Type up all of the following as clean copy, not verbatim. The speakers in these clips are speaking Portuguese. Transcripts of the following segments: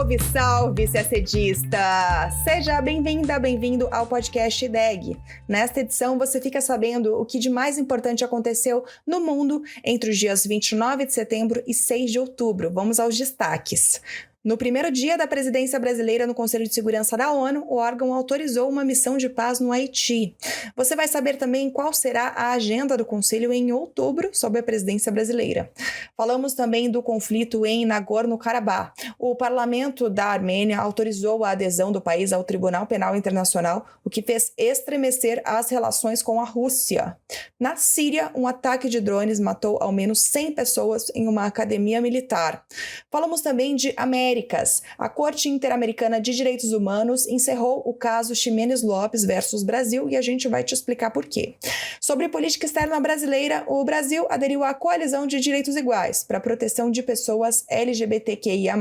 Salve, salve, CACDista! Seja bem-vinda, bem-vindo ao podcast IDEG. Nesta edição, você fica sabendo o que de mais importante aconteceu no mundo entre os dias 29 de setembro e 6 de outubro. Vamos aos destaques. No primeiro dia da presidência brasileira no Conselho de Segurança da ONU, o órgão autorizou uma missão de paz no Haiti. Você vai saber também qual será a agenda do Conselho em outubro sob a presidência brasileira. Falamos também do conflito em Nagorno-Karabakh. O parlamento da Armênia autorizou a adesão do país ao Tribunal Penal Internacional, o que fez estremecer as relações com a Rússia. Na Síria, um ataque de drones matou ao menos 100 pessoas em uma academia militar. Falamos também de Américas. A Corte Interamericana de Direitos Humanos encerrou o caso Ximenes Lopes versus Brasil e a gente vai te explicar por quê. Sobre política externa brasileira, o Brasil aderiu à Coalizão de Direitos Iguais para a proteção de pessoas LGBTQIA+.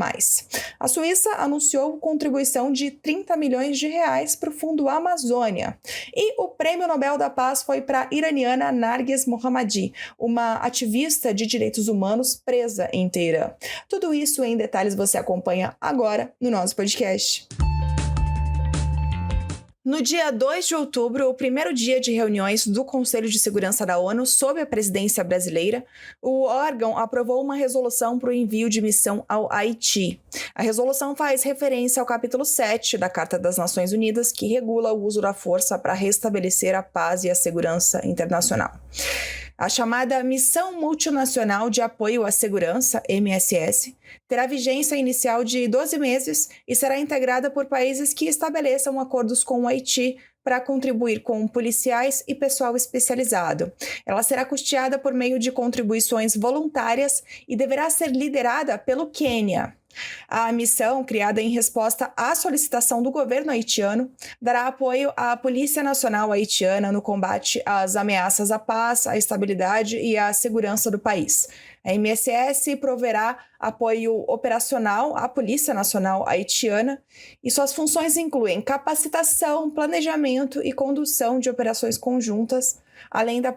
A Suíça anunciou contribuição de 30 milhões de reais para o Fundo Amazônia. E o Prêmio Nobel da Paz foi para a iraniana Narges Mohammadi, uma ativista de direitos humanos presa em Teherã. Tudo isso em detalhes você acompanha agora no nosso podcast. No dia 2 de outubro, o primeiro dia de reuniões do Conselho de Segurança da ONU sob a presidência brasileira, o órgão aprovou uma resolução para o envio de missão ao Haiti. A resolução faz referência ao capítulo 7 da Carta das Nações Unidas, que regula o uso da força para restabelecer a paz e a segurança internacional. A chamada Missão Multinacional de Apoio à Segurança, MSS, terá vigência inicial de 12 meses e será integrada por países que estabeleçam acordos com o Haiti para contribuir com policiais e pessoal especializado. Ela será custeada por meio de contribuições voluntárias e deverá ser liderada pelo Quênia. A missão, criada em resposta à solicitação do governo haitiano, dará apoio à Polícia Nacional Haitiana no combate às ameaças à paz, à estabilidade e à segurança do país. A MSS proverá apoio operacional à Polícia Nacional Haitiana e suas funções incluem capacitação, planejamento e condução de operações conjuntas, além da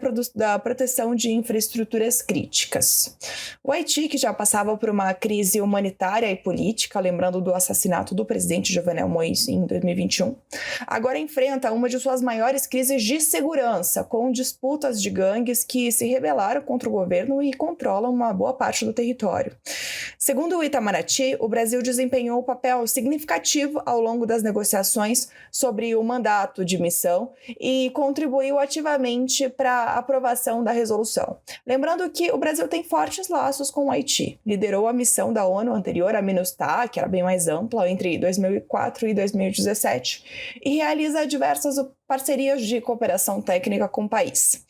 proteção de infraestruturas críticas. O Haiti, que já passava por uma crise humanitária e política, lembrando do assassinato do presidente Jovenel Moïse em 2021, agora enfrenta uma de suas maiores crises de segurança, com disputas de gangues que se rebelaram contra o governo e controlam uma boa parte do território. Segundo o Itamaraty, o Brasil desempenhou um papel significativo ao longo das negociações sobre o mandato de missão e contribuiu ativamente para a aprovação da resolução. Lembrando que o Brasil tem fortes laços com o Haiti. Liderou a missão da ONU anterior, a MINUSTAH, que era bem mais ampla, entre 2004 e 2017, e realiza diversas parcerias de cooperação técnica com o país.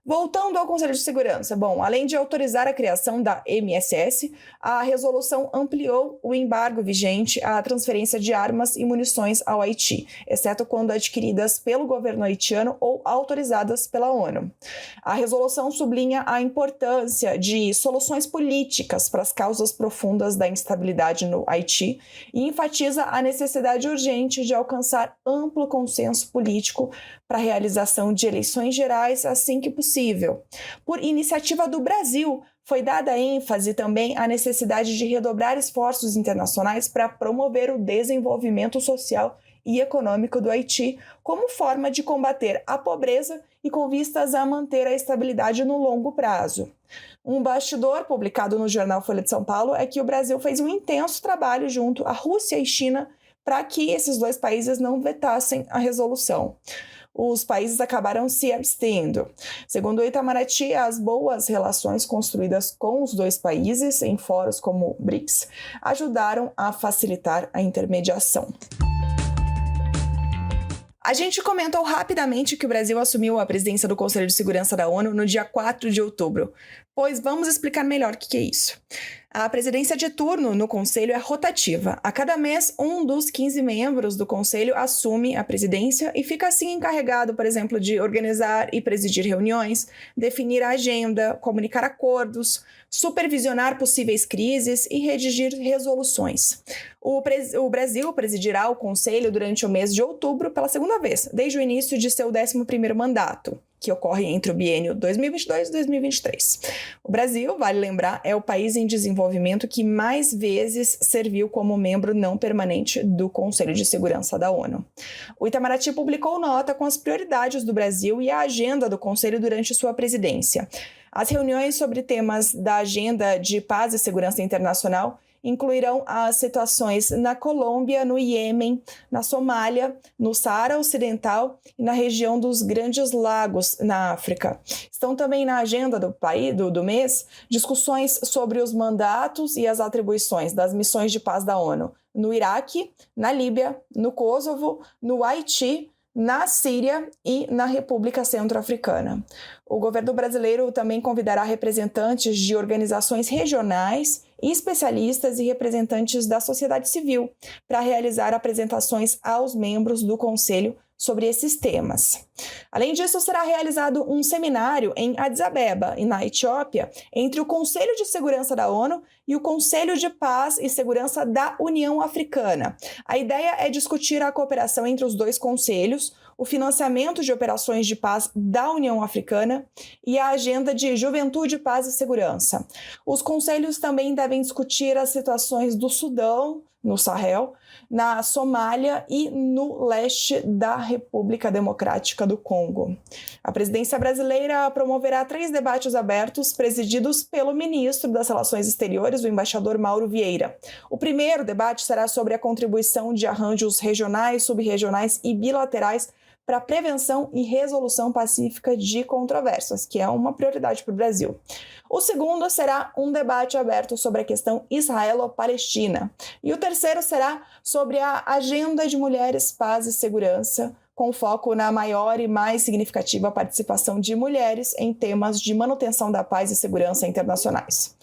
Voltando ao Conselho de Segurança, além de autorizar a criação da MSS, a resolução ampliou o embargo vigente à transferência de armas e munições ao Haiti, exceto quando adquiridas pelo governo haitiano ou autorizadas pela ONU. A resolução sublinha a importância de soluções políticas para as causas profundas da instabilidade no Haiti e enfatiza a necessidade urgente de alcançar amplo consenso político para a realização de eleições gerais assim que possível. Por iniciativa do Brasil, foi dada ênfase também à necessidade de redobrar esforços internacionais para promover o desenvolvimento social e econômico do Haiti como forma de combater a pobreza e com vistas a manter a estabilidade no longo prazo. Um bastidor publicado no jornal Folha de São Paulo é que o Brasil fez um intenso trabalho junto à Rússia e China para que esses dois países não vetassem a resolução. Os países acabaram se abstendo. Segundo o Itamaraty, as boas relações construídas com os dois países em fóruns como o BRICS ajudaram a facilitar a intermediação. A gente comentou rapidamente que o Brasil assumiu a presidência do Conselho de Segurança da ONU no dia 4 de outubro, pois vamos explicar melhor o que é isso. A presidência de turno no Conselho é rotativa. A cada mês, um dos 15 membros do Conselho assume a presidência e fica assim encarregado, por exemplo, de organizar e presidir reuniões, definir a agenda, comunicar acordos, supervisionar possíveis crises e redigir resoluções. O Brasil presidirá o Conselho durante o mês de outubro pela segunda vez, desde o início de seu 11º mandato, que ocorre entre o biênio 2022 e 2023. O Brasil, vale lembrar, é o país em desenvolvimento que mais vezes serviu como membro não permanente do Conselho de Segurança da ONU. O Itamaraty publicou nota com as prioridades do Brasil e a agenda do Conselho durante sua presidência. As reuniões sobre temas da agenda de paz e segurança internacional incluirão as situações na Colômbia, no Iêmen, na Somália, no Saara Ocidental e na região dos Grandes Lagos, na África. Estão também na agenda do mês discussões sobre os mandatos e as atribuições das missões de paz da ONU no Iraque, na Líbia, no Kosovo, no Haiti, na Síria e na República Centro-Africana. O governo brasileiro também convidará representantes de organizações regionais, especialistas e representantes da sociedade civil para realizar apresentações aos membros do Conselho sobre esses temas. Além disso, será realizado um seminário em Addis Abeba, na Etiópia, entre o Conselho de Segurança da ONU e o Conselho de Paz e Segurança da União Africana. A ideia é discutir a cooperação entre os dois conselhos, o financiamento de operações de paz da União Africana e a agenda de juventude, paz e segurança. Os conselhos também devem discutir as situações do Sudão, no Sahel, na Somália e no leste da República Democrática do Congo. A presidência brasileira promoverá 3 debates abertos presididos pelo ministro das Relações Exteriores, o embaixador Mauro Vieira. O primeiro debate será sobre a contribuição de arranjos regionais, subregionais e bilaterais para a prevenção e resolução pacífica de controvérsias, que é uma prioridade para o Brasil. O segundo será um debate aberto sobre a questão israelo-palestina. E o terceiro será sobre a agenda de mulheres, paz e segurança, com foco na maior e mais significativa participação de mulheres em temas de manutenção da paz e segurança internacionais.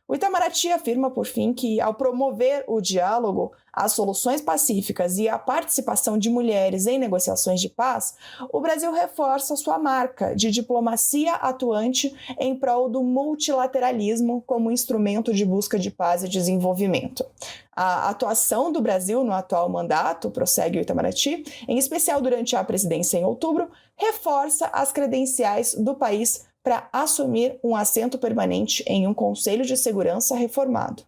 O Itamaraty afirma, por fim, que ao promover o diálogo, as soluções pacíficas e a participação de mulheres em negociações de paz, o Brasil reforça sua marca de diplomacia atuante em prol do multilateralismo como instrumento de busca de paz e desenvolvimento. A atuação do Brasil no atual mandato, prossegue o Itamaraty, em especial durante a presidência em outubro, reforça as credenciais do país para assumir um assento permanente em um Conselho de Segurança reformado.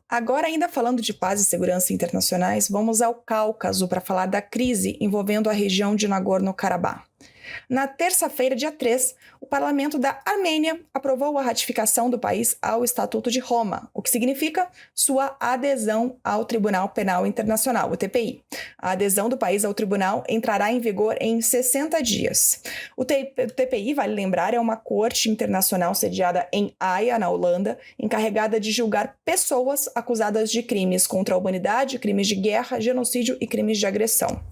Agora, ainda falando de paz e segurança internacionais, vamos ao Cáucaso para falar da crise envolvendo a região de Nagorno-Karabakh. Na terça-feira, dia 3, o parlamento da Armênia aprovou a ratificação do país ao Estatuto de Roma, o que significa sua adesão ao Tribunal Penal Internacional, o TPI. A adesão do país ao tribunal entrará em vigor em 60 dias. O TPI, vale lembrar, é uma corte internacional sediada em Haia, na Holanda, encarregada de julgar pessoas acusadas de crimes contra a humanidade, crimes de guerra, genocídio e crimes de agressão.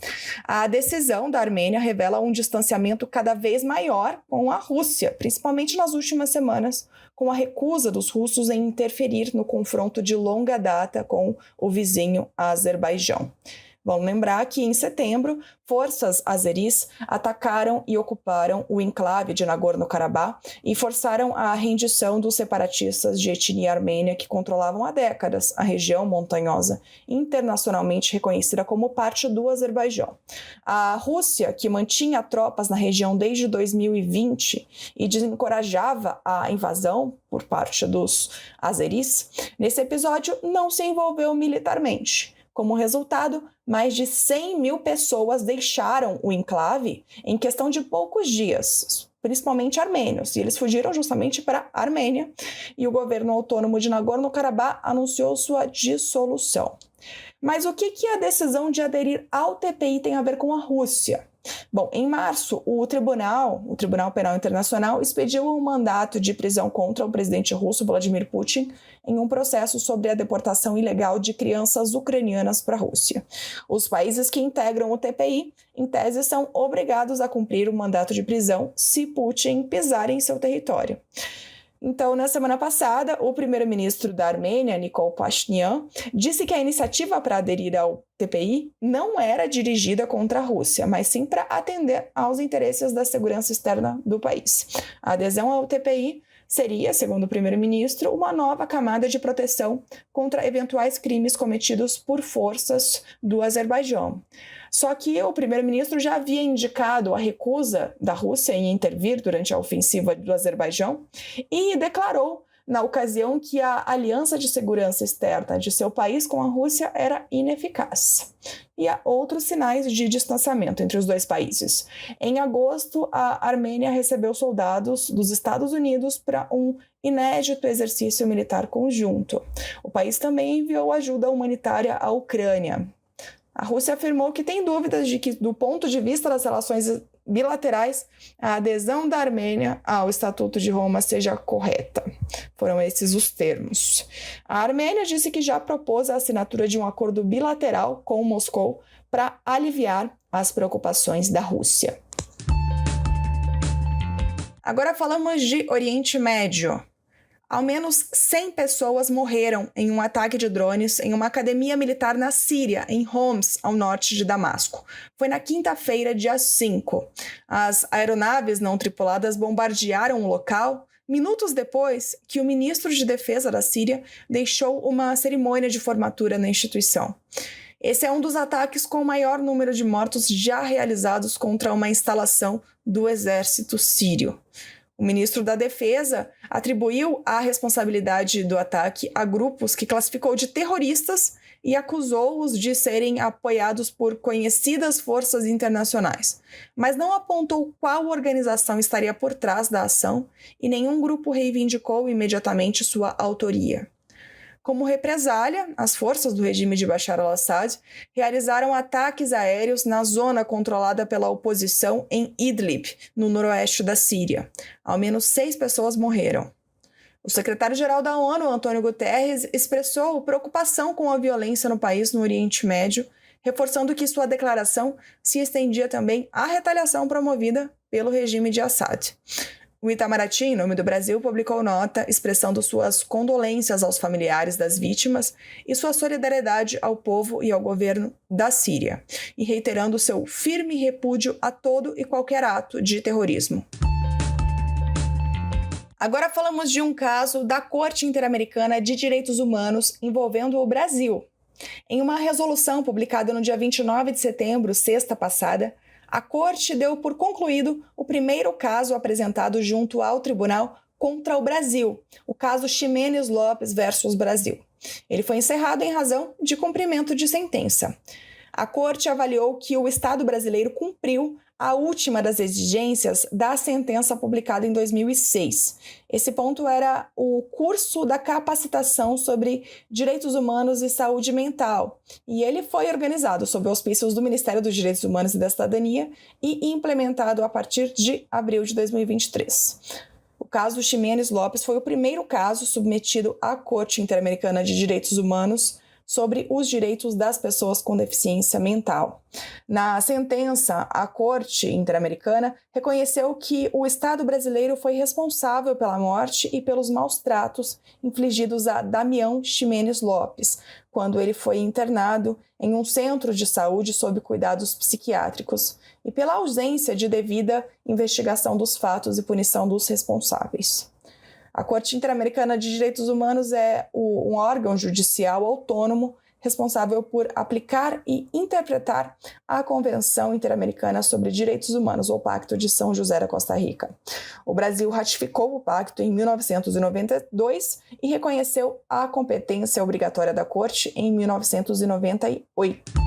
A decisão da Armênia revela um distanciamento cada vez maior com a Rússia, principalmente nas últimas semanas, com a recusa dos russos em interferir no confronto de longa data com o vizinho Azerbaijão. Vamos lembrar que, em setembro, forças azeris atacaram e ocuparam o enclave de Nagorno-Karabakh e forçaram a rendição dos separatistas de etnia armênia que controlavam há décadas a região montanhosa, internacionalmente reconhecida como parte do Azerbaijão. A Rússia, que mantinha tropas na região desde 2020 e desencorajava a invasão por parte dos azeris, nesse episódio não se envolveu militarmente. Como resultado, mais de 100 mil pessoas deixaram o enclave em questão de poucos dias, principalmente armênios, e eles fugiram justamente para a Armênia, e o governo autônomo de Nagorno-Karabakh anunciou sua dissolução. Mas o que a decisão de aderir ao TPI tem a ver com a Rússia? Bom, em março, o Tribunal Penal Internacional expediu um mandato de prisão contra o presidente russo Vladimir Putin em um processo sobre a deportação ilegal de crianças ucranianas para a Rússia. Os países que integram o TPI, em tese, são obrigados a cumprir o mandato de prisão se Putin pisar em seu território. Então, na semana passada, o primeiro-ministro da Armênia, Nikol Pashinyan, disse que a iniciativa para aderir ao TPI não era dirigida contra a Rússia, mas sim para atender aos interesses da segurança externa do país. A adesão ao TPI seria, segundo o primeiro-ministro, uma nova camada de proteção contra eventuais crimes cometidos por forças do Azerbaijão. Só que o primeiro-ministro já havia indicado a recusa da Rússia em intervir durante a ofensiva do Azerbaijão e declarou na ocasião que a aliança de segurança externa de seu país com a Rússia era ineficaz. E há outros sinais de distanciamento entre os dois países. Em agosto, a Armênia recebeu soldados dos Estados Unidos para um inédito exercício militar conjunto. O país também enviou ajuda humanitária à Ucrânia. A Rússia afirmou que tem dúvidas de que, do ponto de vista das relações bilaterais, a adesão da Armênia ao Estatuto de Roma seja correta. Foram esses os termos. A Armênia disse que já propôs a assinatura de um acordo bilateral com Moscou para aliviar as preocupações da Rússia. Agora falamos de Oriente Médio. Ao menos 100 pessoas morreram em um ataque de drones em uma academia militar na Síria, em Homs, ao norte de Damasco. Foi na quinta-feira, dia 5. As aeronaves não tripuladas bombardearam o local minutos depois que o ministro de Defesa da Síria deixou uma cerimônia de formatura na instituição. Esse é um dos ataques com o maior número de mortos já realizados contra uma instalação do exército sírio. O ministro da Defesa atribuiu a responsabilidade do ataque a grupos que classificou de terroristas e acusou-os de serem apoiados por conhecidas forças internacionais, mas não apontou qual organização estaria por trás da ação e nenhum grupo reivindicou imediatamente sua autoria. Como represália, as forças do regime de Bashar al-Assad realizaram ataques aéreos na zona controlada pela oposição em Idlib, no noroeste da Síria. Ao menos 6 pessoas morreram. O secretário-geral da ONU, Antônio Guterres, expressou preocupação com a violência no país no Oriente Médio, reforçando que sua declaração se estendia também à retaliação promovida pelo regime de Assad. O Itamaraty, em nome do Brasil, publicou nota expressando suas condolências aos familiares das vítimas e sua solidariedade ao povo e ao governo da Síria, e reiterando seu firme repúdio a todo e qualquer ato de terrorismo. Agora falamos de um caso da Corte Interamericana de Direitos Humanos envolvendo o Brasil. Em uma resolução publicada no dia 29 de setembro, sexta passada, a Corte deu por concluído o primeiro caso apresentado junto ao tribunal contra o Brasil, o caso Ximenes Lopes versus Brasil. Ele foi encerrado em razão de cumprimento de sentença. A Corte avaliou que o Estado brasileiro cumpriu a última das exigências da sentença publicada em 2006. Esse ponto era o curso da capacitação sobre direitos humanos e saúde mental, e ele foi organizado sob auspícios do Ministério dos Direitos Humanos e da Cidadania e implementado a partir de abril de 2023. O caso Ximenes Lopes foi o primeiro caso submetido à Corte Interamericana de Direitos Humanos sobre os direitos das pessoas com deficiência mental. Na sentença, a Corte Interamericana reconheceu que o Estado brasileiro foi responsável pela morte e pelos maus tratos infligidos a Damião Ximenes Lopes, quando ele foi internado em um centro de saúde sob cuidados psiquiátricos, e pela ausência de devida investigação dos fatos e punição dos responsáveis. A Corte Interamericana de Direitos Humanos é um órgão judicial autônomo responsável por aplicar e interpretar a Convenção Interamericana sobre Direitos Humanos, ou Pacto de São José da Costa Rica. O Brasil ratificou o pacto em 1992 e reconheceu a competência obrigatória da Corte em 1998.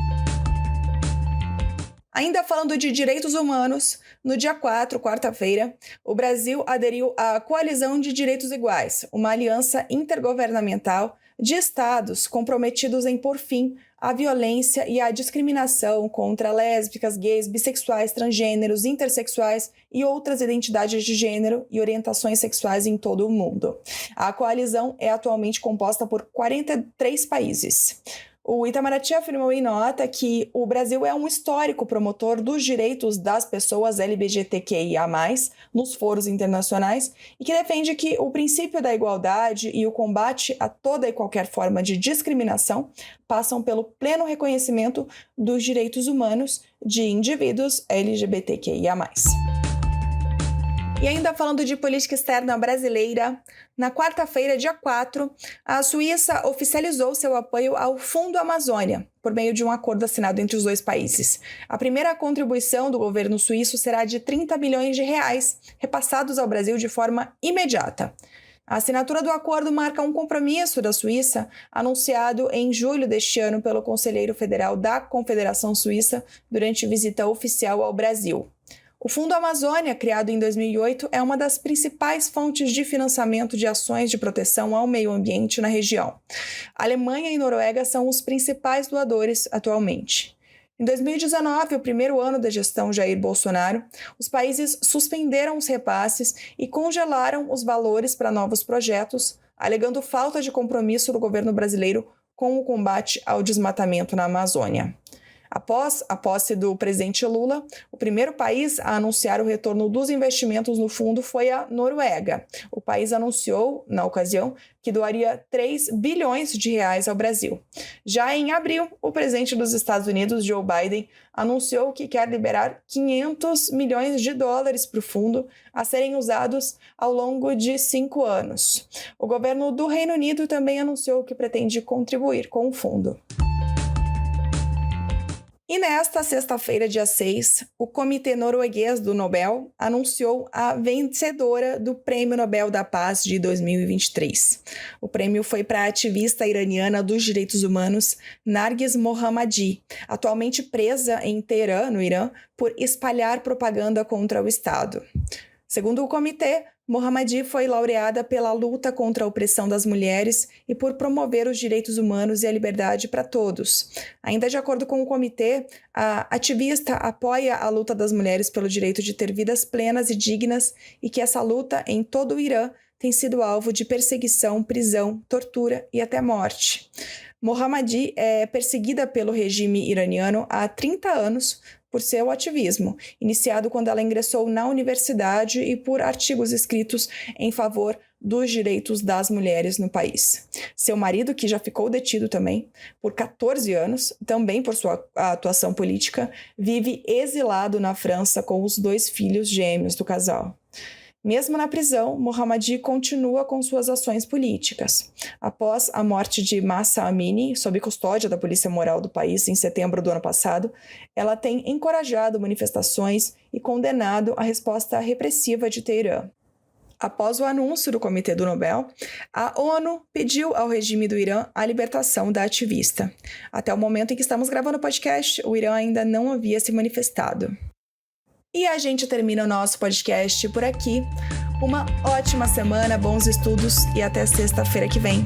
Ainda falando de direitos humanos, no dia 4, quarta-feira, o Brasil aderiu à Coalizão de Direitos Iguais, uma aliança intergovernamental de estados comprometidos em pôr fim à violência e à discriminação contra lésbicas, gays, bissexuais, transgêneros, intersexuais e outras identidades de gênero e orientações sexuais em todo o mundo. A coalizão é atualmente composta por 43 países. O Itamaraty afirmou em nota que o Brasil é um histórico promotor dos direitos das pessoas LGBTQIA+, nos foros internacionais, e que defende que o princípio da igualdade e o combate a toda e qualquer forma de discriminação passam pelo pleno reconhecimento dos direitos humanos de indivíduos LGBTQIA+. E ainda falando de política externa brasileira, na quarta-feira, dia 4, a Suíça oficializou seu apoio ao Fundo Amazônia, por meio de um acordo assinado entre os dois países. A primeira contribuição do governo suíço será de 30 bilhões de reais, repassados ao Brasil de forma imediata. A assinatura do acordo marca um compromisso da Suíça, anunciado em julho deste ano pelo conselheiro federal da Confederação Suíça durante visita oficial ao Brasil. O Fundo Amazônia, criado em 2008, é uma das principais fontes de financiamento de ações de proteção ao meio ambiente na região. A Alemanha e Noruega são os principais doadores atualmente. Em 2019, o primeiro ano da gestão Jair Bolsonaro, os países suspenderam os repasses e congelaram os valores para novos projetos, alegando falta de compromisso do governo brasileiro com o combate ao desmatamento na Amazônia. Após a posse do presidente Lula, o primeiro país a anunciar o retorno dos investimentos no fundo foi a Noruega. O país anunciou, na ocasião, que doaria 3 bilhões de reais ao Brasil. Já em abril, o presidente dos Estados Unidos, Joe Biden, anunciou que quer liberar 500 milhões de dólares para o fundo a serem usados ao longo de 5 anos. O governo do Reino Unido também anunciou que pretende contribuir com o fundo. E nesta sexta-feira, dia 6, o Comitê Norueguês do Nobel anunciou a vencedora do Prêmio Nobel da Paz de 2023. O prêmio foi para a ativista iraniana dos direitos humanos Narges Mohammadi, atualmente presa em Teherã, no Irã, por espalhar propaganda contra o Estado. Segundo o comitê, Mohammadi foi laureada pela luta contra a opressão das mulheres e por promover os direitos humanos e a liberdade para todos. Ainda de acordo com o comitê, a ativista apoia a luta das mulheres pelo direito de ter vidas plenas e dignas e que essa luta em todo o Irã tem sido alvo de perseguição, prisão, tortura e até morte. Mohammadi é perseguida pelo regime iraniano há 30 anos por seu ativismo, iniciado quando ela ingressou na universidade e por artigos escritos em favor dos direitos das mulheres no país. Seu marido, que já ficou detido também por 14 anos, também por sua atuação política, vive exilado na França com os 2 filhos gêmeos do casal. Mesmo na prisão, Mohammadi continua com suas ações políticas. Após a morte de Mahsa Amini, sob custódia da Polícia Moral do país em setembro do ano passado, ela tem encorajado manifestações e condenado a resposta repressiva de Teherã. Após o anúncio do Comitê do Nobel, a ONU pediu ao regime do Irã a libertação da ativista. Até o momento em que estamos gravando o podcast, o Irã ainda não havia se manifestado. E a gente termina o nosso podcast por aqui. Uma ótima semana, bons estudos e até sexta-feira que vem.